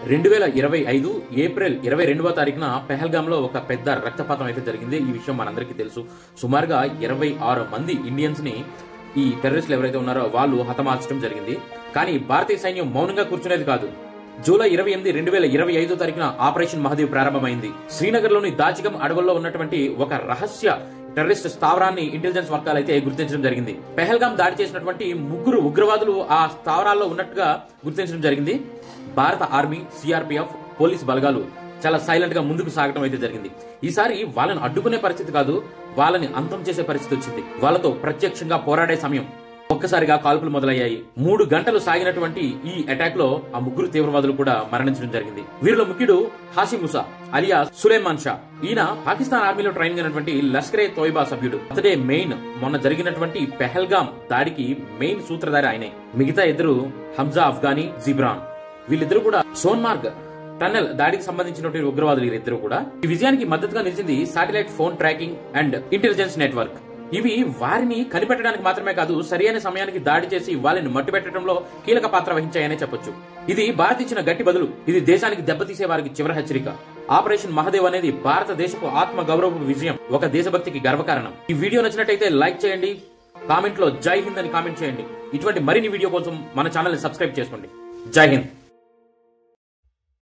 2025 April 22వ తారీఖున పెహల్గాంలో ఒక పెద్ద రక్తపాతం అయితే జరిగింది. ఈ విషయం మనందరికీ తెలుసు. సుమారుగా 26 మంది ఇండియన్స్ ని ఈ టెర్రరిస్టులు ఎవరైతే ఉన్నారో వాళ్ళు హతమార్చడం జరిగింది. కానీ భారతీయ సైన్యం మౌనంగా కూర్చునేది కాదు. జూలై 28, 2025 తారీఖున ఆపరేషన్ మహదేవ్ ప్రారంభమైంది. శ్రీనగర్ లోని దాచిగం అడవుల్లో ఉన్నటువంటి ఒక రహస్య టెర్రరిస్ట్ స్థావరాన్ని ఇంటెలిజెన్స్ వర్గాలు అయితే గుర్తించడం జరిగింది. పెహల్గాం దాడి చేసినటువంటి 3 ఉగ్రవాదులు ఆ స్థావరాల్లో ఉన్నట్టుగా గుర్తించడం జరిగింది. భారత ఆర్మీ, సిఆర్పిఎఫ్, పోలీస్ బలగాలు చాలా సైలెంట్ గా ముందుకు సాగడం అయితే జరిగింది. ఈసారి వాళ్ళని అడ్డుకునే పరిస్థితి కాదు, వాళ్ళని అంతం చేసే పరిస్థితి వచ్చింది. వాళ్ళతో ప్రత్యక్షంగా పోరాడే సమయం. ఒక్కసారిగా కాల్పులు మొదలయ్యాయి. 3 గంటలు సాగినటువంటి ఈ అటాక్ లో ఆ 3 తీవ్రవాదులు కూడా మరణించడం జరిగింది. వీరిలో ముఖ్యుడు హాషిమ్ ముసా అలియా సులేమాన్ షా. ఈయన పాకిస్తాన్ ఆర్మీలో ట్రైనింగ్ అయినటువంటి లష్కరే తోయిబా సభ్యుడు. అతడే మెయిన్ మొన్న జరిగినటువంటి పెహల్గాం దాడికి మెయిన్ సూత్రధారి ఆయనే. మిగతా ఇద్దరు హంజా అఫ్ఘానీ, జిబ్రాన్. వీళ్ళిద్దరూ కూడా సోన్మార్గ్ టన్నెల్ దాడికి సంబంధించినటువంటి ఉగ్రవాదులు. వీరిద్దరూ కూడా ఈ విజయానికి మద్దతుగా నిలిచింది satellite phone tracking and intelligence network. ఇవి వారిని కనిపెట్టడానికి మాత్రమే కాదు, సరైన సమయానికి దాడి చేసి వాళ్ళని మట్టుపెట్టడంలో కీలక పాత్ర వహించాయనే చెప్పొచ్చు. ఇది భారత్ ఇచ్చిన గట్టి బదులు. ఇది దేశానికి దెబ్బతీసే వారికి చివరి హెచ్చరిక. ఆపరేషన్ మహదేవ్ అనేది భారతదేశపు ఆత్మ గౌరవ విజయం, ఒక దేశభక్తికి గర్వకారణం. ఈ వీడియో నచ్చినట్టయితే లైక్ చేయండి, కామెంట్ లో జై హింద్ అని కామెంట్ చేయండి. ఇటువంటి మరిన్ని వీడియో కోసం మన ఛానల్ ని సబ్స్క్రైబ్ చేసుకోండి. జై హింద్.